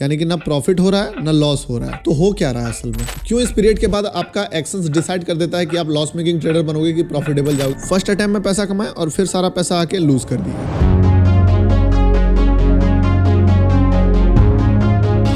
यानी कि ना प्रॉफिट हो रहा है ना लॉस हो रहा है। तो हो क्या रहा है असल में? क्यों इस पीरियड के बाद आपका एक्शंस डिसाइड कर देता है कि आप लॉस मेकिंग ट्रेडर बनोगे कि प्रॉफिटेबल जाओगे? फर्स्ट अटेम्प्ट में पैसा कमाए और फिर सारा पैसा आके लूज कर दिया।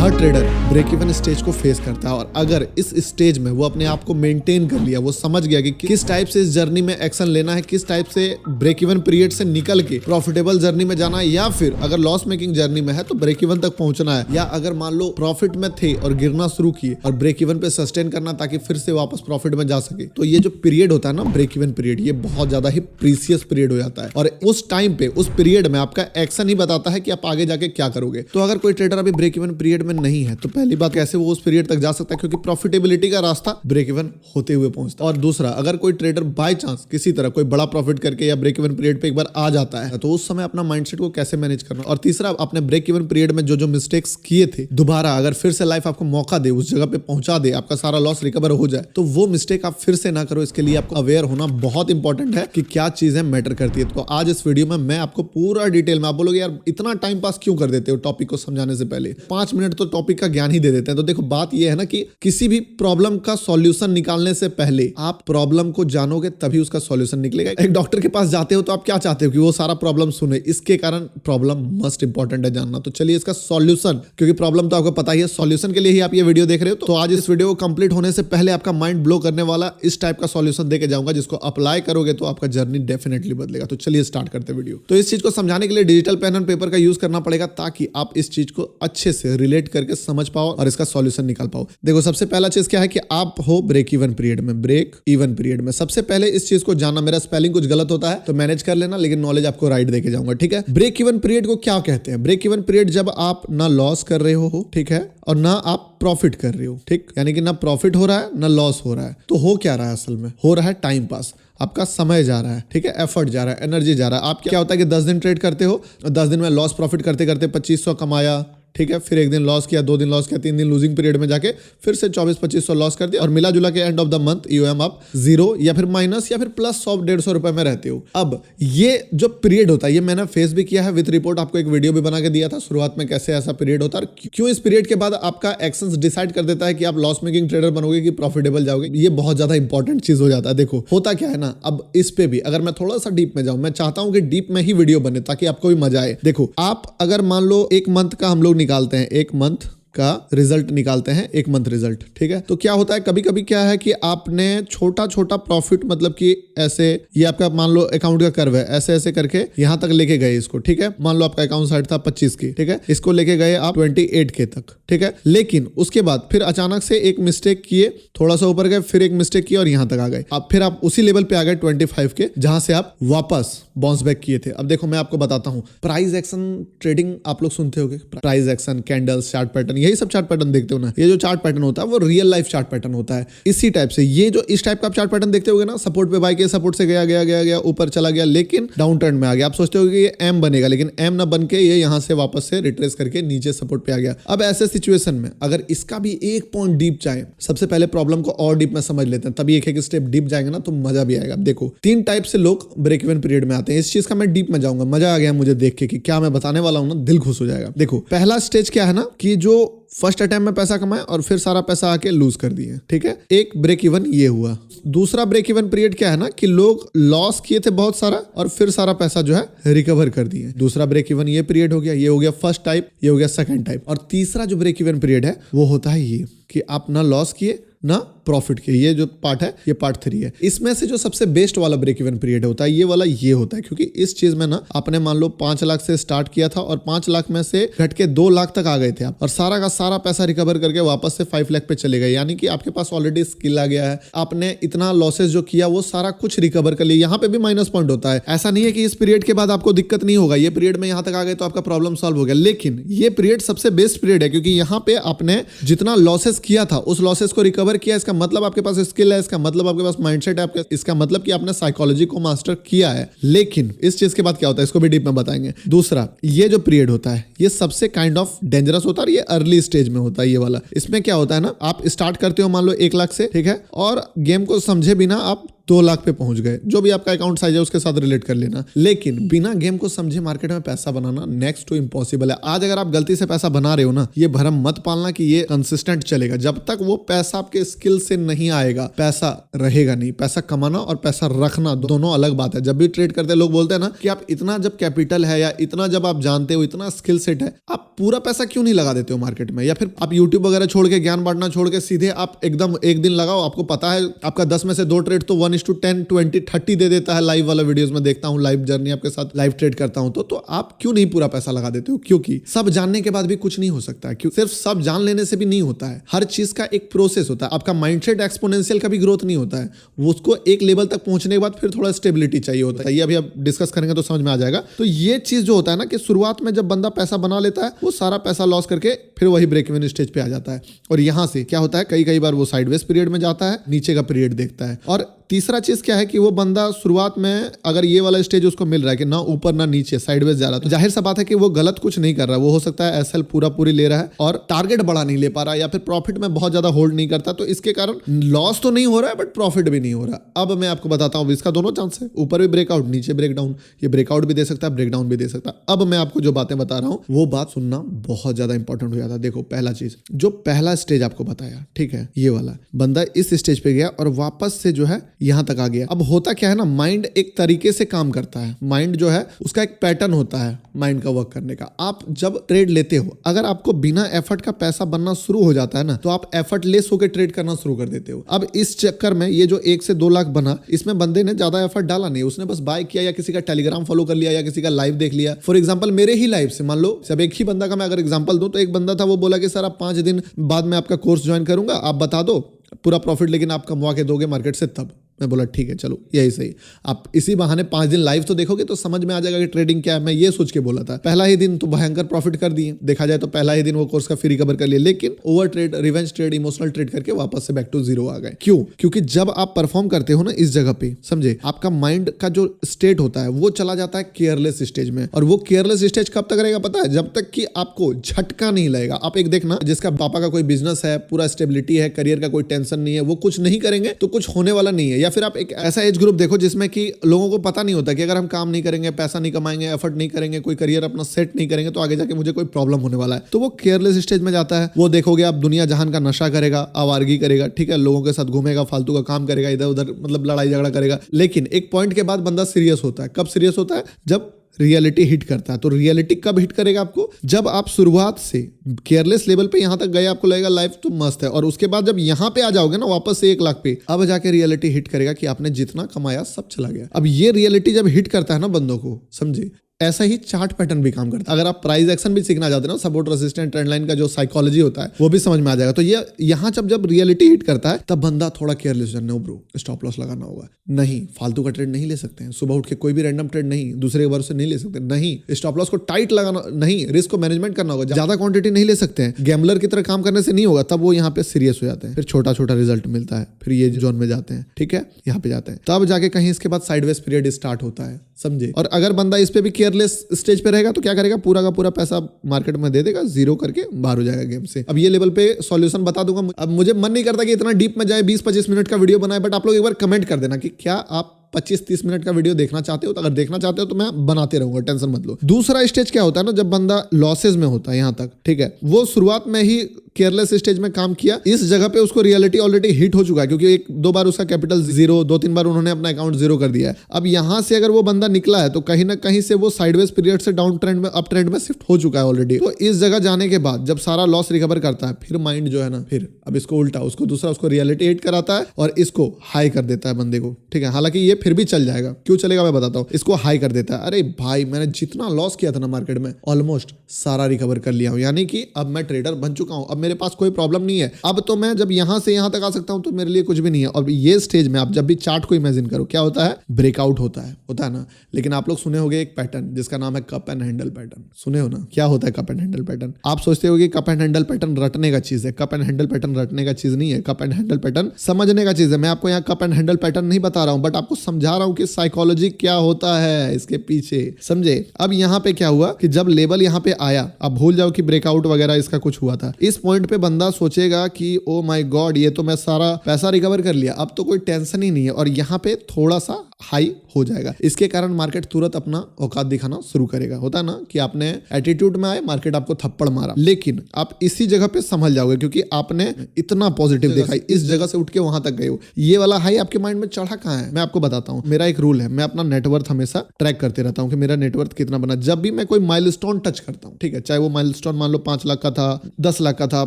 हर ट्रेडर ब्रेक इवन स्टेज को फेस करता है और अगर इस स्टेज में वो अपने आप को मेंटेन कर लिया, वो समझ गया कि किस टाइप से इस जर्नी में एक्शन लेना है, किस टाइप से ब्रेक इवन पीरियड से निकल के प्रॉफिटेबल जर्नी में जाना है, या फिर अगर लॉस मेकिंग जर्नी में है तो ब्रेक इवन तक पहुंचना है, या अगर मान लो प्रॉफिट में थे और गिरना शुरू किए और ब्रेक इवन पे सस्टेन करना ताकि फिर से वापस प्रॉफिट में जा सके, तो ये जो पीरियड होता है ना ब्रेक इवन पीरियड, ये बहुत ज्यादा ही प्रीसियस पीरियड हो जाता है। और उस टाइम पे उस पीरियड में आपका एक्शन ही बताता है कि आप आगे जाके क्या करोगे। तो अगर कोई ट्रेडर अभी ब्रेक इवन पीरियड में नहीं है तो पहली बात, कैसे वो उस पीरियड तक जा सकता है? क्योंकि प्रॉफिटेबिलिटी का रास्ता ब्रेक इवन होते हुए पहुंचता है। और दूसरा, अगर कोई ट्रेडर बाय चांस किसी तरह कोई बड़ा प्रॉफिट करके या ब्रेक इवन पीरियड पे एक बार आ जाता है तो उस समय अपना माइंडसेट को कैसे मैनेज करना। और तीसरा, अपने ब्रेक इवन पीरियड में जो जो मिस्टेक्स किए थे, दोबारा अगर फिर से लाइफ आपको मौका दे, उस जगह पे पहुंचा दे, आपका सारा लॉस रिकवर हो जाए, तो वो मिस्टेक आप फिर से ना करो। इसके लिए आपको अवेयर होना बहुत इंपॉर्टेंट है कि क्या चीजें मैटर करती है। तो आज इस वीडियो में मैं आपको पूरा डिटेल में, आप बोलोगे यार इतना टाइम पास क्यों कर देते हो टॉपिक को समझाने से पहले, 5 मिनट तो टॉपिक का ज्ञान ही दे देते हैं। तो देखो, बात यह है ना कि किसी भी प्रॉब्लम का सॉल्यूशन निकालने से पहले आप प्रॉब्लम को जानोगे तभी उसका सॉल्यूशन निकलेगा। एक डॉक्टर के पास जाते हो तो आप क्या चाहते हो कि वो सारा प्रॉब्लम सुने, इसके कारण प्रॉब्लम मस्ट इंपॉर्टेंट है जानना। तो चलिए इसका सॉल्यूशन, क्योंकि प्रॉब्लम तो आपको पता ही है, सॉल्यूशन के लिए ही आप ये वीडियो देख रहे हो। तो आज इस वीडियो को कंप्लीट होने से पहले आपका माइंड ब्लो करने वाला इस टाइप का सॉल्यूशन देके जाऊंगा, जिसको अप्लाई करोगे तो आपका जर्नी डेफिनेटली बदलेगा। तो चलिए स्टार्ट करते हैं वीडियो। तो इस चीज को समझाने के लिए डिजिटल पेन एंड पेपर का यूज करना पड़ेगा ताकि आप इस चीज को अच्छे से रिलेट करके समझ पाओ और इसका सॉल्यूशन निकाल पाओ। देखो, सबसे पहला चीज क्या है कि आप हो ब्रेक इवन पीरियड में, ब्रेक इवन पीरियड में। सबसे पहले इस चीज को जानना, मेरा स्पेलिंग कुछ गलत होता है तो मैनेज कर लेना, लेकिन नॉलेज आपको राइट देके जाऊंगा, ठीक है? ब्रेक इवन पीरियड को क्या कहते हैं? ब्रेक इवन पीरियड जब आप ना लॉस कर रहे हो, ठीक है, और ना आप प्रॉफिट कर रहे हो, ठीक, यानी कि ना प्रॉफिट हो रहा है ना लॉस हो रहा है। तो हो क्या रहा है असल में? हो रहा है टाइम पास, आपका समय जा रहा है, ठीक है, एफर्ट जा रहा है, एनर्जी जा रहा है। आप क्या होता है कि 10 दिन ट्रेड करते हो और 10 दिन में लॉस प्रॉफिट करते करते 2500 कमाया, ठीक है, फिर एक दिन लॉस किया, 2 दिन लॉस किया, 3 दिन लूजिंग पीरियड में जाके फिर से 2400-2500 लॉस कर दिया और मिला जुला के end of the month UM आप 0 या फिर माइनस या फिर प्लस 100-150 रुपए में रहते हो। अब ये जो पीरियड होता है, ये मैंने फेस भी किया है विद रिपोर्ट, आपको एक वीडियो भी बना के दिया था शुरुआत में, कैसे ऐसा पीरियड होता है, क्यों इस पीरियड के बाद आपका एक्शंस डिसाइड कर देता है कि आप लॉस मेकिंग ट्रेडर बनोगे कि प्रॉफिटेबल जाओगे। ये बहुत ज्यादा इंपॉर्टेंट चीज हो जाता है। देखो, होता क्या है ना, अब इस पे भी अगर मैं थोड़ा सा डीप में जाऊं, मैं चाहता हूं कि डीप में ही वीडियो बने ताकि आपको भी मजा आए। देखो, आप अगर मान लो एक मंथ का हम लोग निकालते हैं, एक मंथ का रिजल्ट निकालते हैं, एक मंथ रिजल्ट, ठीक है, तो क्या होता है कभी कभी क्या है कि आपने छोटा छोटा प्रॉफिट, मतलब कि ऐसे, ये आपका मान लो अकाउंट का कर्व है, ऐसे ऐसे करके यहां तक लेके गए इसको, ठीक है, मान लो आपका अकाउंट साइड था 25 की, ठीक है, इसको लेके गए आप 28 के तक, ठीक है, लेकिन उसके बाद फिर अचानक से एक मिस्टेक किए, थोड़ा सा ऊपर गए, फिर एक मिस्टेक किए और यहां तक आ गए। अब फिर आप उसी लेवल पे आ गए 25 के, जहां से आप वापस बाउंस बैक किए थे। अब देखो, मैं आपको बताता हूं, प्राइस एक्शन ट्रेडिंग आप लोग सुनते होंगे, price action, candles, chart pattern, यही सब चार्ट पैटर्न देखते हो ना। ये जो चार्ट पैटर्न होता है वो रियल लाइफ चार्ट पैटर्न होता है। इसी टाइप से ये जो इस टाइप का आप चार्ट पैटर्न देखते होगे ना, सपोर्ट पे बाय किया, सपोर्ट से गया गया गया गया ऊपर चला गया, लेकिन डाउन ट्रेंड में आ गया। आप सोचते हो कि ये एम बनेगा, लेकिन एम ना बन के ये यहां से वापस से रिट्रेस करके नीचे सपोर्ट पे आ गया। अब ऐसे सिचुएशन में अगर इसका भी एक पॉइंट डीप जाए, सबसे पहले प्रॉब्लम को और डीप में समझ लेते हैं, तभी एक एक स्टेप डीप जाएंगे ना तो मजा भी आएगा। देखो, 3 टाइप से लोग ब्रेक इवन पीरियड में आते हैं। इस चीज का मैं डीप में जाऊंगा, मजा आ गया मुझे देख के कि क्या मैं बताने वाला हूं ना, दिल खुश हो जाएगा। देखो, पहला स्टेज क्या है ना कि जो फर्स्ट अटेम्प्ट में पैसा कमाए और फिर सारा पैसा आके लूज कर दिए, ठीक है, एक ब्रेक इवन ये हुआ। दूसरा ब्रेक इवन पीरियड क्या है ना कि लोग लॉस किए थे बहुत सारा और फिर सारा पैसा जो है रिकवर कर दिए। दूसरा ब्रेक इवन ये पीरियड हो गया, ये हो गया फर्स्ट टाइप, ये हो गया सेकंड टाइप। और तीसरा जो ब्रेक इवन पीरियड है वो होता है ये कि आप ना लॉस किए ना प्रॉफिट किए। ये जो पार्ट है ये पार्ट 3 है। इसमें से जो सबसे बेस्ट वाला ब्रेक इवन पीरियड होता है ये वाला, ये होता है, क्योंकि इस चीज में ना आपने मान लो 5 लाख से स्टार्ट किया था और 5 लाख में से घट के 2 लाख तक आ गए थे आप, और सारा का सारा पैसा रिकवर करके वापस से 5 लाख पे चले गए। यानी कि आपके पास ऑलरेडी स्किल आ गया है, आपने इतना लॉसेस जो किया वो सारा कुछ रिकवर कर लिया। यहाँ पे भी माइनस पॉइंट होता है, ऐसा नहीं है कि इस पीरियड के बाद आपको दिक्कत नहीं होगा, ये पीरियड में यहाँ तक आ गए तो आपका प्रॉब्लम सॉल्व हो गया, लेकिन ये पीरियड सबसे बेस्ट पीरियड है क्योंकि यहाँ पे आपने जितना लॉसेस किया था उस लॉसेस को रिकवर किया। इसका मतलब आपके पास स्किल है, इसका मतलब आपके पास माइंडसेट है, आपके इसका मतलब कि आपने साइकोलॉजी को मास्टर किया है। लेकिन इस चीज के बाद क्या होता है इसको भी डीप में बताएंगे। दूसरा, ये जो पीरियड होता है ये सबसे काइंड ऑफ डेंजरस होता है, ये अर्ली स्टेज में होता है ये वाला। इसमें क्या होता है ना, आप स्टार्ट करते हो मान लो 1 लाख से, ठीक है, और गेम को समझे बिना आप 2 लाख पे पहुंच गए, जो भी आपका अकाउंट साइज है उसके साथ रिलेट कर लेना। लेकिन बिना गेम को समझे मार्केट में पैसा बनाना नेक्स्ट टू इम्पॉसिबल है। आज अगर आप गलती से पैसा बना रहे हो ना, ये भरम मत पालना कि ये कंसिस्टेंट चलेगा। जब तक वो पैसा आपके स्किल से नहीं आएगा, पैसा रहेगा नहीं। पैसा कमाना और पैसा रखना दोनों अलग बात है। जब भी ट्रेड करते हैं लोग बोलते हैं ना कि आप इतना जब कैपिटल है या इतना जब आप जानते हो, इतना स्किल सेट है, आप पूरा पैसा क्यों नहीं लगा देते हो मार्केट में? या फिर आप यूट्यूब वगैरह छोड़ के, ज्ञान बांटना छोड़ के सीधे आप एकदम एक दिन लगाओ। आपको पता है आपका 10 में से 2 ट्रेड तो 1:10, 20, 30 दे देता है। लाइव वाला वीडियोस में देखता हूं, लाइव जर्नी आपके साथ लाइव ट्रेड करता हूं, तो आप क्यों नहीं पूरा पैसा लगा देते हो? क्योंकि सब जानने के बाद भी कुछ नहीं हो सकता है। क्यों? सिर्फ सब जान लेने से भी नहीं होता है। हर चीज का एक प्रोसेस होता है। आपका माइंडसेट एक्सपोनेंशियल कभी ग्रोथ नहीं होता है। वो उसको एक लेवल तक पहुंचने के बाद फिर थोड़ा स्टेबिलिटी चाहिए होता है। ये अभी आप डिस्कस करेंगे तो समझ में आ जाएगा। तो ये चीज जो होता है ना कि शुरुआत में जब बंदा पैसा बना लेता है, वो सारा पैसा लॉस करके फिर वही ब्रेक इवन स्टेज पे आ जाता है। और यहां से क्या होता है, कई बार वो साइडवेज पीरियड में जाता है, नीचे का पीरियड देखता है। और तीसरा चीज क्या है कि वो बंदा शुरुआत में अगर ये वाला स्टेज उसको मिल रहा है कि ना ऊपर ना नीचे, साइडवेज जा रहा है, तो जाहिर सा बात है कि वो गलत कुछ नहीं कर रहा है। वो हो सकता है एसएल पूरी ले रहा है और टारगेट बड़ा नहीं ले पा रहा, या फिर प्रॉफिट में बहुत ज्यादा होल्ड नहीं करता। तो इसके कारण लॉस तो नहीं हो रहा है बट प्रॉफिट भी नहीं हो रहा। अब मैं आपको बताता हूं, इसका दोनों चांस है, ऊपर भी ब्रेकआउट, नीचे ब्रेकडाउन। ये ब्रेकआउट भी दे सकता है, ब्रेकडाउन भी दे सकता है। अब मैं आपको जो बातें बता रहा हूं वो बात सुनना बहुत ज्यादा इंपॉर्टेंट हो जाता है। देखो, पहला चीज, जो पहला स्टेज आपको बताया, ठीक है, ये वाला बंदा इस स्टेज पे गया और वापस से जो है यहां तक आ गया। अब होता क्या है ना, माइंड एक तरीके से काम करता है। माइंड जो है उसका एक पैटर्न होता है माइंड का वर्क करने का। आप जब ट्रेड लेते हो, अगर आपको बिना एफर्ट का पैसा बनना शुरू हो जाता है ना, तो आप एफर्टलेस होकर ट्रेड करना शुरू कर देते हो। अब इस चक्कर में ये जो 1 से 2 लाख बना, इसमें बंदे ने ज्यादा एफर्ट डाला नहीं। उसने बस बाय किया या किसी का टेलीग्राम फॉलो कर लिया या किसी का लाइव देख लिया। फॉर एग्जाम्पल मेरे ही लाइव से मान लो, सब एक ही बंदा का मैं अगर एग्जाम्पल दूं, तो एक बंदा था, वो बोला कि सर आप 5 दिन बाद में आपका कोर्स ज्वाइन करूंगा, आप बता दो पूरा प्रॉफिट लेकिन आप कमवा के दोगे मार्केट से। तब मैं बोला ठीक है, चलो यही सही। आप इसी बहाने 5 दिन लाइव तो देखोगे तो समझ में आ जाएगा कि ट्रेडिंग क्या है। मैं ये सोच के बोला था। पहला ही दिन तो भयंकर प्रॉफिट कर दिए, देखा जाए तो पहला ही दिन वो कोर्स का फी रिकवर कर लिया। लेकिन over trade, revenge trade, emotional trade करके वापस से बैक टू जीरो आ गए। क्यों? क्योंकि जब आप परफॉर्म करते हो ना इस जगह पे, समझे, आपका माइंड का जो स्टेट होता है वो चला जाता है केयरलेस स्टेज में। और वो केयरलेस स्टेज कब तक रहेगा पता है? जब तक कि आपको झटका नहीं लगेगा। आप एक देखना, जिसका पापा का कोई बिजनेस है, पूरा स्टेबिलिटी है, करियर का कोई टेंशन नहीं है, वो कुछ नहीं करेंगे तो कुछ होने वाला नहीं है। या फिर आप एक ऐसा एज ग्रुप देखो जिसमें कि लोगों को पता नहीं होता कि अगर हम काम नहीं करेंगे, पैसा नहीं कमाएंगे, एफर्ट नहीं करेंगे, कोई करियर अपना सेट नहीं करेंगे, तो आगे जाके मुझे कोई प्रॉब्लम होने वाला है। तो वो केयरलेस स्टेज में जाता है। वो देखोगे आप, दुनिया जहान का नशा करेगा, आवारगी करेगा, ठीक है, लोगों के साथ घूमेगा, फालतू का काम करेगा, इधर उधर मतलब लड़ाई झगड़ा करेगा। लेकिन एक पॉइंट के बाद बंदा सीरियस होता है। कब सीरियस होता है? जब रियलिटी हिट करता है। तो रियलिटी कब हिट करेगा आपको? जब आप शुरुआत से केयरलेस लेवल पे यहां तक गए, आपको लगेगा लाइफ तो मस्त है, और उसके बाद जब यहां पे आ जाओगे ना वापस से 1 लाख पे, अब जाके रियलिटी हिट करेगा कि आपने जितना कमाया सब चला गया। अब ये रियलिटी जब हिट करता है ना बंदों को, समझे, ऐसा ही चार्ट पैटर्न भी काम करता है। अगर आप प्राइस एक्शन भी सीखना चाहते हो ना, सपोर्ट रेजिस्टेंट ट्रेंड लाइन का जो साइकोलॉजी होता है वो भी समझ में आ जाएगा। तो ये यहाँ जब रियलिटी हिट करता है तब बंदा थोड़ा केयरलेस हो, नो ब्रो स्टॉप लॉस लगाना होगा, नहीं फालतू का ट्रेड नहीं ले सकते हैं, सुबह उठ के कोई भी रैंडम ट्रेड नहीं, दूसरे के भरोसे नहीं ले सकते, नहीं स्टॉप लॉस को टाइट लगाना, नहीं रिस्क को मैनेजमेंट करना होगा, ज्यादा क्वांटिटी नहीं ले सकते हैं, गैम्बलर की तरह काम करने से नहीं होगा। तब वो यहाँ पे सीरियस हो जाते हैं, फिर छोटा छोटा रिजल्ट मिलता है, फिर ये जोन में जाते हैं, ठीक है, यहाँ पे जाते हैं, तब जाके कहीं इसके बाद साइडवेज पीरियड स्टार्ट होता है, समझे। और अगर बंदा इस पे भी केयरलेस स्टेज पे रहेगा तो क्या करेगा, पूरा का पूरा पैसा मार्केट में दे देगा, जीरो करके बाहर हो जाएगा गेम से। अब ये लेवल पे सॉल्यूशन बता दूंगा। अब मुझे मन नहीं करता कि इतना डीप में जाए, 20-25 मिनट का वीडियो बनाए, बट आप लोग एक बार कमेंट कर देना कि क्या आप 25-30 मिनट का वीडियो देखना चाहते हो। तो अगर देखना चाहते हो तो मैं बनाते रहूंगा, टेंशन मत लो। दूसरा स्टेज क्या होता है ना, जब बंदा लॉसेज में होता है यहां तक, ठीक है, वो शुरुआत में ही केयरलेस स्टेज में काम किया, इस जगह पे उसको रियलिटी ऑलरेडी हिट हो चुका है, क्योंकि 1-2 बार उसका कैपिटल जीरो, 2-3 बार उन्होंने अपना अकाउंट जीरो कर दिया है। अब यहां से अगर वो बंदा निकला है तो कहीं ना कहीं से वो साइडवेज पीरियड से डाउन ट्रेंड में अप ट्रेंड में शिफ्ट हो चुका है ऑलरेडी। तो इस जगह जाने के बाद जब सारा लॉस रिकवर करता है, फिर माइंड जो है ना, फिर अब इसको उल्टा, उसको दूसरा, उसको रियलिटी हिट कराता है और इसको हाई कर देता है बंदे को, ठीक है। हालांकि ये फिर भी चल जाएगा, क्यों चलेगा मैं बताता हूँ। इसको हाई कर देता है, अरे भाई मैंने जितना लॉस किया था ना मार्केट में, ऑलमोस्ट सारा रिकवर कर लिया हूं, यानी कि अब मैं ट्रेडर बन चुका हूं, अब मेरे पास कोई प्रॉब्लम नहीं है। अब तो मैं जब यहां से यहां तक आ सकता हूं तो मेरे लिए कुछ भी नहीं है। और ये स्टेज में आप जब भी चार्ट को इमेजिन करो, क्या होता है, ब्रेकआउट होता है ना। लेकिन आप लोग सुने होंगे एक पैटर्न जिसका नाम है कप एंड हैंडल पैटर्न, सुने हो ना। क्या होता है कप एंड हैंडल पैटर्न? आप सोचते हो कि कप एंड हैंडल पैटर्न रटने का चीज है, कप एंड हैंडल पैटर्न रटने का चीज नहीं है, कप एंड हैंडल पैटर्न समझने का चीज है। मैं आपको यहाँ कप एंड हैंडल पैटर्न नहीं बता रहा हूं, बट आपको समझा रहा हूं कि साइकोलॉजी क्या होता है इसके पीछे, समझे। अब यहाँ पे क्या हुआ कि जब लेवल यहाँ पे आया, अब भूल जाओ कि ब्रेकआउट वगैरह इसका कुछ हुआ था, इस पॉइंट पे बंदा सोचेगा कि ओ माय गॉड ये तो मैं सारा पैसा रिकवर कर लिया, अब तो कोई टेंशन ही नहीं है, और यहाँ पे थोड़ा सा हाई हो जाएगा। इसके कारण मार्केट तुरंत अपना औकात दिखाना शुरू करेगा। होता है ना कि आपने एटीट्यूड में आए, मार्केट आपको थप्पड़ मारा, लेकिन आप इसी जगह पे संभल जाओगे क्योंकि आपने इतना पॉजिटिव देखा, इस जगह से उठ के वहां तक गए हो। ये वाला हाई आपके माइंड में चढ़ा कहाँ है, मैं आपको बताता हूँ। मेरा एक रूल है, मैं अपना नेटवर्थ हमेशा ट्रैक करते रहता हूँ कि मेरा नेटवर्थ कितना बना। जब भी मैं कोई माइलस्टोन टच करता हूँ, ठीक है, चाहे वो माइलस्टोन मान लो 5 लाख का था, 10 लाख का था,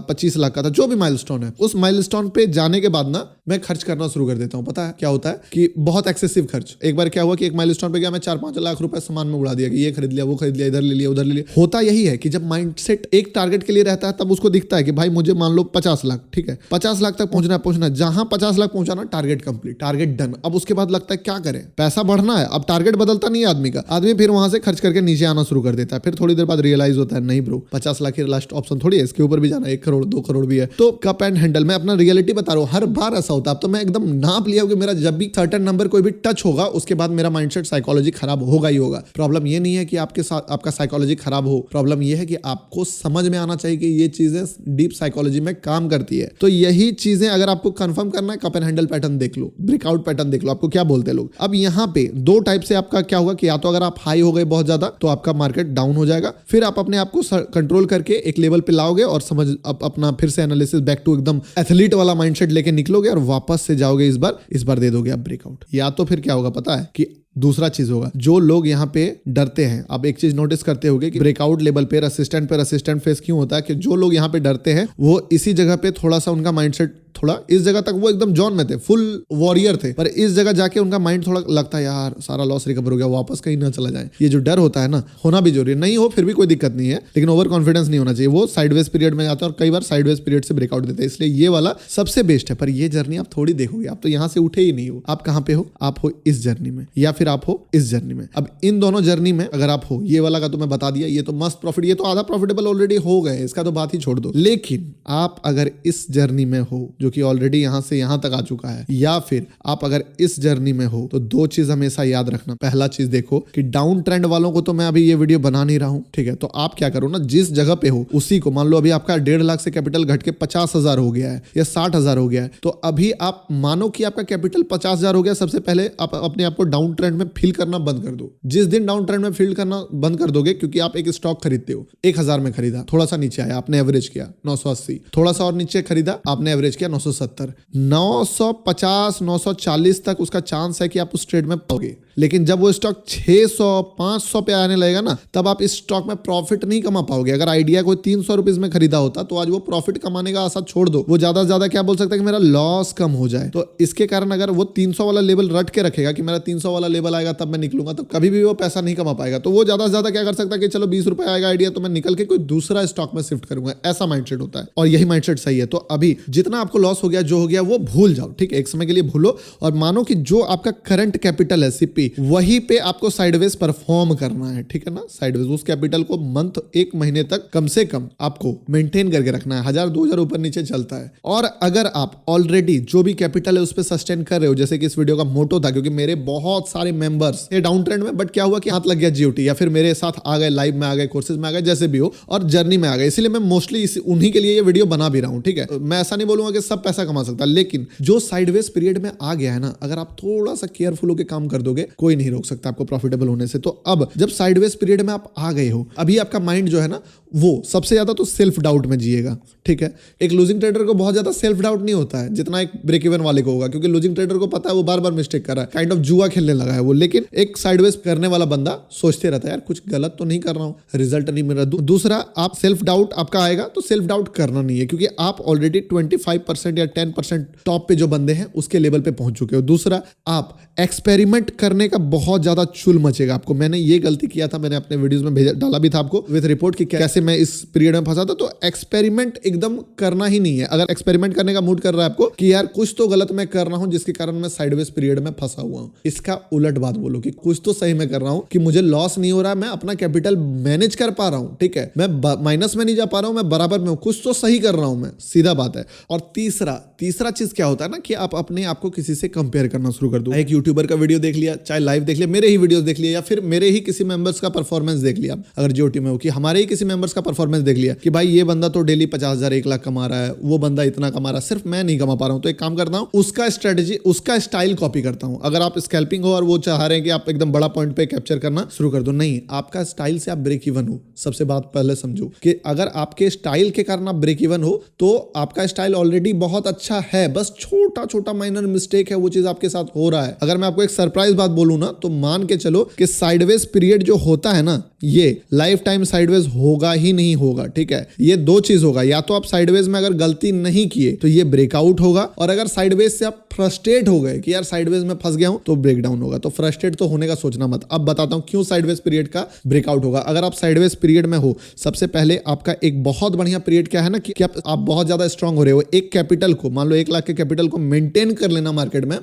25 लाख का था, जो भी माइलस्टोन है, उस माइलस्टोन पे जाने के बाद ना मैं खर्च करना शुरू कर देता हूँ। पता है क्या होता है कि बहुत एक्सेसिव खर्च। एक बार क्या हुआ कि एक माइलस्टोन पे गया, मैं 4-5 लाख रुपए सामान में उड़ा दिया कि ये खरीद लिया, वो खरीद लिया, इधर ले लिया, उधर ले लिया। होता यही है कि जब माइंडसेट एक टारगेट के लिए रहता है तब उसको दिखता है कि भाई मुझे मान लो 50 लाख, ठीक है, 50 लाख तक पहुंचना, जहां 50 लाख पहुंचाना, टारगेट कंप्लीट, टारगेट डन। अब उसके बाद लगता है क्या करें, पैसा बढ़ना है, अब टारगेट बदलता नहीं है आदमी का, आदमी फिर वहां से खर्च करके नीचे आना शुरू कर देता है। फिर थोड़ी देर बाद रियलाइज होता है नहीं ब्रो, 50 लाख ही लास्ट ऑप्शन थोड़ी है, इसके ऊपर भी जाना, 1 करोड़ 2 करोड़ भी है। तो कप एंड हैंडल, मैं अपना रियलिटी बता रहा हूँ, हर बार ऐसा होता है। अब तो मैं एकदम नाप लिया कि मेरा जब भी सर्टेन नंबर कोई भी टच होगा उसके बाद मेरा माइंडसेट साइकोलॉजी खराब होगा ही होगा। प्रॉब्लम ये नहीं है कि आपके साथ आपका साइकोलॉजी खराब हो, प्रॉब्लम ये है कि आपको समझ में आना चाहिए कि ये चीजें डीप साइकोलॉजी में काम करती है। तो यही चीजें अगर आपको कंफर्म करना है, कप एंड हैंडल पैटर्न देख लो, ब्रेकआउट पैटर्न देख लो, आपको क्या बोलते हैं लोग। अब यहाँ पे 2 टाइप से आपका क्या होगा कि या तो अगर आप हाई हो गए बहुत ज्यादा तो आपका मार्केट डाउन हो जाएगा, फिर आप अपने आप को कंट्रोल करके एक लेवल पे लाओगे और समझ अपना फिर से एनालिसिस बैक टू एकदम एथलीट वाला माइंडसेट लेके निकलोगे और वापस से जाओगे, इस बार दे दोगे आप ब्रेकआउट। या तो फिर क्या होगा पता है कि दूसरा चीज होगा, जो लोग यहाँ पे डरते हैं, आप एक चीज नोटिस करते होंगे कि ब्रेकआउट लेवल पे रेसिस्टेंट फेस क्यों होता है, कि जो लोग यहाँ पे डरते हैं वो इसी जगह पे थोड़ा सा उनका माइंडसेट, थोड़ा इस जगह तक वो एकदम जॉन में थे, फुल वॉरियर थे, पर इस जगह जाके उनका माइंड थोड़ा लगता है यार सारा लॉस रिकवर हो गया, वापस कहीं ना चला जाए। ये जो डर होता है ना, होना भी जरूरी नहीं हो फिर भी कोई दिक्कत नहीं है, लेकिन ओवर कॉन्फिडेंस नहीं होना चाहिए। वो साइडवेज पीरियड में जाता है और कई बार साइडवेज पीरियड से ब्रेकआउट देते हैं, इसलिए ये वाला सबसे बेस्ट है। पर ये जर्नी आप थोड़ी देखोगे, आप तो यहाँ से उठे ही नहीं हो। आप कहाँ पे हो, आप हो इस जर्नी में या फिर आप हो इस जर्नी में। अब इन दोनों जर्नी में अगर आप हो, ये वाला का तो मैं बता दिया, ये तो मस्त प्रॉफिट, ये तो आधा प्रॉफिटेबल ऑलरेडी हो गए, इसका तो बात ही छोड़ दो। लेकिन आप अगर इस जर्नी में हो जो कि ऑलरेडी यहाँ से यहां तक आ चुका है, या फिर आप अगर इस जर्नी में हो, तो 2 चीज हमेशा याद रखना। पहला चीज देखो कि डाउन ट्रेंड वालों को तो मैं अभी ये वीडियो बना नहीं रहा हूं, ठीक है, तो आप क्या करो ना, जिस जगह पे हो उसी को, मान लो अभी आपका 1.5 लाख से कैपिटल घट के 50,000 हो गया है या 60,000 हो गया है, तो अभी आप मानो कि आपका कैपिटल 50,000 हो गया, सबसे पहले आप अपने आप को डाउन ट्रेंड में फील करना बंद कर दो। जिस दिन डाउन ट्रेंड में फील करना बंद कर दोगे, क्योंकि आप एक स्टॉक खरीदते हो, 1,000 में खरीदा, थोड़ा सा नीचे आया, आपने एवरेज किया 980, थोड़ा सा और नीचे खरीदा, आपने एवरेज किया 970, 950, 940 तक उसका चांस है कि आप उस ट्रेड में पाओगे। लेकिन जब वो स्टॉक 600, 500 पे आने लगेगा ना, तब आप इस स्टॉक में प्रॉफिट नहीं कमा पाओगे। अगर आइडिया कोई 300 रुपीज में खरीदा होता तो आज वो प्रॉफिट कमाने का आशा छोड़ दो, वो ज्यादा से ज्यादा क्या बोल सकता है कि मेरा लॉस कम हो जाए। तो इसके कारण अगर वो 300 वाला लेवल रट के रखेगा कि मेरा 300 वाला लेवल आएगा तब मैं निकलूंगा, तो कभी भी वो पैसा नहीं कमा पाएगा। तो वो ज्यादा से ज्यादा क्या कर सकता है कि चलो 20 रुपए आएगा आइडिया, तो मैं निकल के कोई दूसरा स्टॉक में शिफ्ट करूंगा, ऐसा माइंडसेट होता है। और यही माइंडसेट सही है। तो अभी जितना आपको लॉस हो गया, जो हो गया वो भूल जाओ, ठीक है, एक समय के लिए भूलो और मानो कि जो आपका करंट कैपिटल है सीपी, वही पे आपको साइडवेज परफॉर्म करना है, ठीक है ना। साइडवेज उस कैपिटल को मंथ 1 महीने तक कम से कम आपको मेंटेन करके रखना है। 1000-2000 ऊपर नीचे चलता है। और अगर आप ऑलरेडी जो भी कैपिटल है उस पर सस्टेन कर रहे हो, जैसे कि इस वीडियो का मोटो था, क्योंकि मेरे बहुत सारे मेंबर्स ये डाउन ट्रेंड में, बट क्या हुआ कि हाथ लग गया जीओटी, या फिर मेरे साथ आ गए, लाइव में आ गए, कोर्सेज में आ गए, जैसे भी हो, और जर्नी में आ गए, इसलिए मैं मोस्टली उन्हीं के लिए ये वीडियो बना भी रहा हूं, ठीक है। मैं ऐसा नहीं बोलूंगा कि सब पैसा कमा सकता, लेकिन जो साइडवेज पीरियड में आ गया है ना, अगर आप थोड़ा सा केयरफुल होकर काम कर दोगे, कोई नहीं रोक सकता आपको प्रॉफिटेबल होने से। तो अब जब साइडवेज पीरियड में आप आ गए हो, अभी आपका माइंड जो है ना, वो सबसे ज्यादा तो सेल्फ डाउट में जिएगा, ठीक है। एक लूजिंग ट्रेडर को बहुत ज्यादा सेल्फ डाउट नहीं होता है जितना एक ब्रेक इवन वाले को होगा, क्योंकि लूजिंग ट्रेडर को पता है वो बार बार मिस्टेक कर रहा है, काइंड ऑफ जुआ खेलने लगा है वो। लेकिन एक साइडवेज करने वाला बंदा सोचते रहता है यार कुछ गलत तो नहीं कर रहा हूं, रिजल्ट नहीं मिल रहा। दूसरा, आप सेल्फ डाउट आपका आएगा तो सेल्फ डाउट करना नहीं है, क्योंकि आप ऑलरेडी 25% या 10% टॉप पे जो बंदे हैं उसके लेवल पे पहुंच चुके हो। दूसरा, आप एक्सपेरिमेंट करने का बहुत ज्यादा चुल मचेगा आपको। मैंने ये गलती किया था, मैंने अपने वीडियोस में डाला भी था आपको विद रिपोर्ट की कैसे मैं इस पीरियड में फंसा था। तो एक्सपेरिमेंट एकदम करना ही नहीं है। अगर एक्सपेरिमेंट करने का मूड कर रहा है आपको कि यार कुछ तो गलत मैं कर रहा हूं जिसके कारण मैं साइडवेज पीरियड में फंसा हुआ हूं, इसका उलट बात बोलो कि कुछ तो सही मैं कर रहा हूं, कि मुझे लॉस नहीं हो रहा, मैं अपना कैपिटल मैनेज कर पा रहा हूं, ठीक है, मैं माइनस में नहीं जा पा रहा हूं, मैं बराबर में हूं, कुछ तो सही कर रहा हूं मैं, सीधा बात है। और तीसरा चीज क्या होता है ना, कि आप अपने आप को किसी से कंपेयर करना शुरू कर दो। एक यूट्यूबर का वीडियो देख लिया, चाहे लाइव देख लिया, मेरे ही वीडियोस देख लिया, या फिर मेरे ही किसी मेंबर्स का परफॉर्मेंस देख लिया, अगर जीओटी में हो कि हमारे ही किसी मेंबर्स का परफॉर्मेंस देख लिया कि भाई ये बंदा तो डेली 50,000 1 लाख कमा रहा है, वो बंदा इतना कमा रहा है, सिर्फ मैं नहीं कमा पा रहा हूं, तो एक काम करता हूं, उसका स्ट्रेटेजी, उसका स्टाइल कॉपी करता हूं। अगर आप स्कैल्पिंग हो और वो चाह रहे हैं कि आप एकदम बड़ा पॉइंट पे कैप्चर करना शुरू कर दो, नहीं, आपका स्टाइल से आप ब्रेक इवन हो। सबसे बात पहले समझो कि अगर आपके स्टाइल के कारण आप ब्रेक इवन हो तो आपका स्टाइल ऑलरेडी बहुत अच्छा है, बस छोटा छोटा माइनर मिस्टेक है, वो चीज आपके साथ हो रहा है। अगर मैं आपको एक सरप्राइज बात बोलूं ना, तो मान के चलो कि साइडवेज पीरियड जो होता है ना, ये लाइफ टाइम साइडवेज होगा ही नहीं होगा, ठीक है। ये दो चीज होगा, या तो आप साइडवेज में अगर गलती नहीं किए तो ये ब्रेकआउट होगा, और अगर साइडवेज से आप फ्रस्ट्रेट हो गए कि यार साइडवेज में फंस गया हूं, तो ब्रेकडाउन होगा। तो फ्रस्ट्रेट तो होने का सोचना मत। अब बताता हूं क्यों साइडवेज पीरियड का ब्रेकआउट होगा। अगर आप साइडवेज पीरियड में हो, सबसे पहले आपका एक बहुत बढ़िया पीरियड क्या है ना कि आप बहुत ज्यादा स्ट्रांग हो रहे हो। एक कैपिटल को, मान लो 1 लाख के कैपिटल को मेंटेन कर लेना मार्केट में,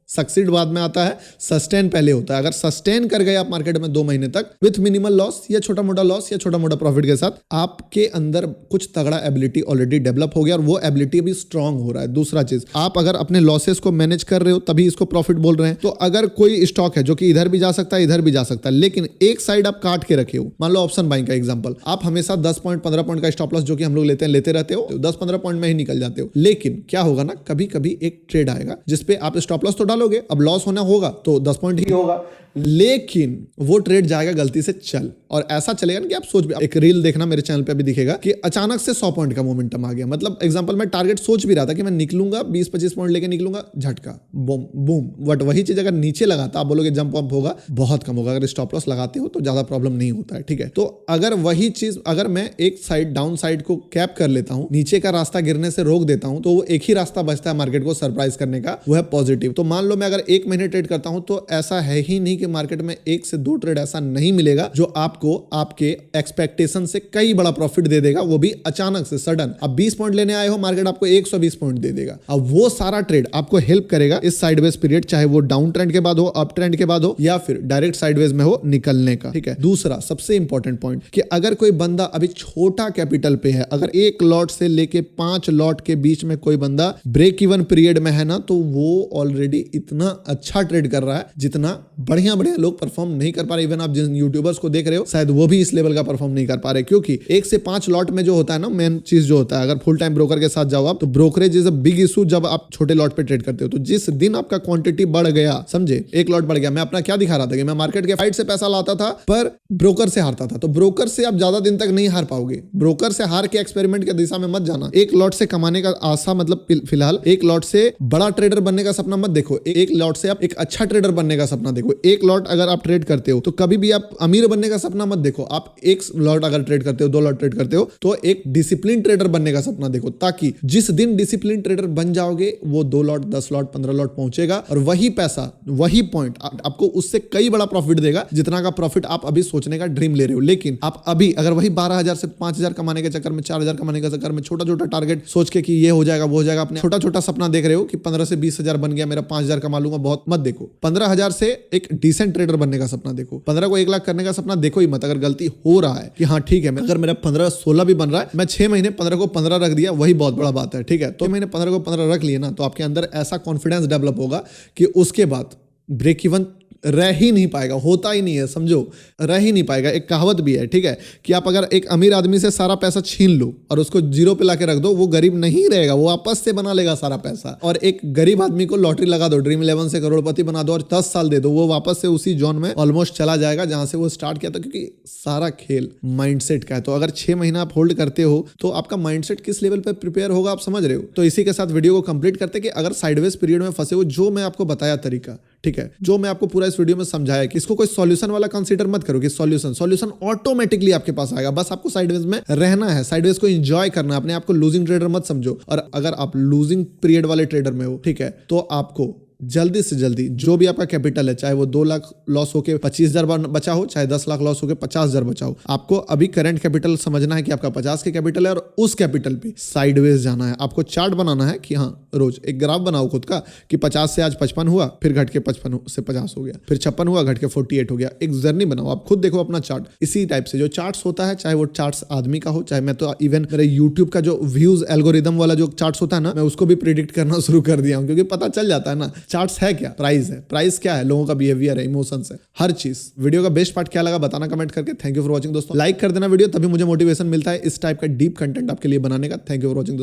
सक्सीड बाद में आता है, सस्टेन पहले होता है। अगर सस्टेन कर गए आप मार्केट में 2 महीने तक विथ मिनिमल लॉस या छोटा मोटा लॉस या छोटा मोटा प्रॉफिट के साथ, आपके अंदर कुछ तगड़ा एबिलिटी ऑलरेडी डेवलप हो गया और वो एबिलिटी भी स्ट्रांग हो रहा है। दूसरा चीज, आप अगर अपने लॉसेस को मैनेज कर रहे हो तभी इसको प्रॉफिट बोल रहे हैं। तो अगर कोई स्टॉक है जो कि इधर भी जा सकता है, इधर भी जा सकता है, लेकिन एक साइड आप काट के रखे हो, मान लो ऑप्शन बाइंग का एग्जांपल, आप हमेशा 10 पॉइंट 15 पॉइंट का स्टॉप लॉस जो कि हम लोग लेते रहते हो, 10-15 पॉइंट में ही निकल जाते हो। लेकिन क्या होगा ना, कभी कभी एक ट्रेड आएगा जिसपे आप स्टॉप लॉस तो डालोगे, अब लॉस होगा तो 10 पॉइंट ही होगा, लेकिन वो ट्रेड जाएगा गलती से चल, और ऐसा चलेगा ना कि आप सोच भी, एक रील देखना मेरे चैनल पे भी दिखेगा कि अचानक से 100 पॉइंट का मोमेंटम आ गया। मतलब एग्जांपल मैं टारगेट सोच भी रहा था कि मैं निकलूंगा 20-25 पॉइंट लेके निकलूंगा, झटका बूम बूम। बट वही चीज अगर नीचे लगाता, आप बोलोगे जंप वंप होगा, बहुत कम होगा। अगर स्टॉप लॉस लगाते हो तो ज्यादा प्रॉब्लम नहीं होता है, ठीक है। तो अगर वही चीज, अगर मैं एक साइड डाउन साइड को कैप कर लेता हूं, नीचे का रास्ता गिरने से रोक देता हूं, तो वो एक ही रास्ता बचता है मार्केट को सरप्राइज करने का, वो है पॉजिटिव। तो मान लो मैं अगर 1 महीने ट्रेड करता हूं, तो ऐसा है ही नहीं कि मार्केट में 1 से 2 ट्रेड ऐसा नहीं मिलेगा जो आपको आपके एक्सपेक्टेशन से कई बड़ा प्रॉफिट दे देगा, वो भी अचानक से सडन। अब 20 पॉइंट लेने आए हो, मार्केट आपको 120 पॉइंट दे देगा। अब वो सारा ट्रेड आपको हेल्प करेगा इस साइडवेज पीरियड, चाहे वो डाउन ट्रेंड के बाद हो, अप ट्रेंड के बाद हो, या फिर डायरेक्ट साइडवेज में हो, निकलने का, ठीक है। दूसरा सबसे इंपॉर्टेंट पॉइंट कि अगर कोई बंदा अभी छोटा कैपिटल पे है, अगर 1 लॉट से लेके 5 लॉट के बीच में कोई बंदा ब्रेक इवन पीरियड में है ना, तो वो ऑलरेडी इतना अच्छा ट्रेड कर रहा है जितना बढ़िया बढ़िया लोग परफॉर्म नहीं कर पा रहे। इवन आप जिन यूट्यूबर्स को देख रहे हो, शायद वो भी इस लेवल का परफॉर्म नहीं कर पा रहे, क्योंकि 1 से 5 लॉट में जो होता है ना, मेन चीज जो होता है, अगर फुल टाइम ब्रोकर के साथ जाओ आप, तो brokerage is a big issue जब आप छोटे लॉट पे ट्रेड करते हो। तो जिस दिन आपका क्वांटिटी बढ़ गया, समझे, 1 लॉट बढ़ गया, मैं अपना क्या दिखा रहा था कि मैं मार्केट के साइड से पैसा लाता था पर ब्रोकर से हारता था। तो ब्रोकर से आप ज्यादा दिन तक नहीं हार पाओगे, ब्रोकर से हार के एक्सपेरिमेंट की दिशा में मत जाना। 1 लॉट से कमाने का आशा, मतलब फिलहाल 1 लॉट से बड़ा ट्रेडर बनने का सपना मत देखो, 1 लॉट से आप एक अच्छा ट्रेडर बनने का सपना देखो। 1 लॉट अगर आप ट्रेड करते हो तो कभी भी आप अमीर बनने का सपना मत देखो। आप 1 लॉट अगर ट्रेड करते हो, 2 लॉट ट्रेड करते हो, तो एक डिसिप्लिन ट्रेडर बनने का सपना देखो, ताकि जिस दिन डिसिप्लिन ट्रेडर बन जाओगे, वो 2 लॉट 10 लॉट 15 लॉट पहुंचेगा, और वही पैसा, वही पॉइंट आपको उससे कई बड़ा प्रॉफिट देगा जितना का प्रॉफिट आप अभी सोचने का ड्रीम ले रहे हो। लेकिन आप अभी अगर वही 12,000 से 5,000 कमाने के चक्कर में, 4,000 कमाने के चक्कर में छोटा छोटा टारगेट सोच के कि ये हो जाएगा वो हो जाएगा, अपने छोटा छोटा सपना देख रहे हो कि 15 से 20,000 बन गया मेरा, 5,000 कमा लूंगा, बहुत मत देखो। 15,000 से एक डिसेंट ट्रेडर बनने का सपना देखो। 15 को 1 लाख करने का सपना देखो ही मत। अगर गलती हो रहा है कि हाँ ठीक है, अगर मेरा 15-16 भी बन रहा है, मैं 6 महीने 15 को 15 रख दिया, वही बहुत बड़ा बात है, ठीक है। तो मैंने 15 को 15 रख लिए ना, तो आपके अंदर ऐसा कॉन्फिडेंस डेवलप होगा कि उसके बाद ब्रेक इवन रह ही नहीं पाएगा, होता ही नहीं है, समझो, रह ही नहीं पाएगा। एक कहावत भी है, ठीक है, कि आप अगर एक अमीर आदमी से सारा पैसा छीन लो और उसको 0 पे लाके रख दो, वो गरीब नहीं रहेगा, वो वापस से बना लेगा सारा पैसा। और एक गरीब आदमी को लॉटरी लगा दो, ड्रीम 11 से करोड़पति बना दो और 10 साल दे दो, वो वापस से उसी जोन में ऑलमोस्ट चला जाएगा जहां से वो स्टार्ट किया था, क्योंकि सारा खेल माइंडसेट का है। तो अगर 6 महीना आप होल्ड करते हो तो आपका माइंडसेट किस लेवल पे प्रिपेयर होगा, आप समझ रहे हो। तो इसी के साथ वीडियो को कंप्लीट करते कि अगर साइडवेज पीरियड में फंसे हो, जो मैं आपको बताया तरीका, ठीक है, जो मैं आपको पूरा इस वीडियो में समझाया, कि इसको कोई सॉल्यूशन वाला कंसीडर मत करो कि सॉल्यूशन ऑटोमेटिकली आपके पास आएगा। बस आपको साइडवेज में रहना है, साइडवेज को एंजॉय करना है, अपने आपको लूजिंग ट्रेडर मत समझो। और अगर आप लूजिंग पीरियड वाले ट्रेडर में हो, ठीक है, तो आपको जल्दी से जल्दी जो भी आपका कैपिटल है, चाहे वो 2 लाख लॉस होके 25,000 बचा हो, चाहे 10 लाख लॉस होके 50,000 बचा हो, आपको अभी करंट कैपिटल समझना है कि आपका 50 के कैपिटल है और उस कैपिटल पे साइडवेज जाना है। आपको चार्ट बनाना है कि हाँ, रोज एक ग्राफ बनाओ खुद का कि 50 से आज 55 हुआ, फिर घट के 55 से 50 हो गया, फिर 56 हुआ, घट के 48 हो गया। एक जर्नी बनाओ, आप खुद देखो अपना चार्ट। इसी टाइप से जो चार्ट्स होता है, चाहे वो चार्ट्स आदमी का हो, चाहे मैं तो इवन मेरे यूट्यूब का जो व्यूज एल्गोरिदम वाला जो चार्ट्स होता है ना, मैं उसको भी प्रिडिक्ट करना शुरू कर दिया हूँ, क्योंकि पता चल जाता है ना चार्ट्स है क्या? प्राइस है। प्राइस क्या है? लोगों का बिहेवियर है, इमोशंस है, हर चीज। वीडियो का बेस्ट पार्ट क्या लगा बताना कमेंट करके। थैंक यू फॉर वॉचिंग दोस्तों। लाइक कर देना वीडियो, तभी मुझे मोटिवेशन मिलता है इस टाइप का डीप कंटेंट आपके लिए बनाने का। थैंक यू फॉर वॉचिंग दोस्तों।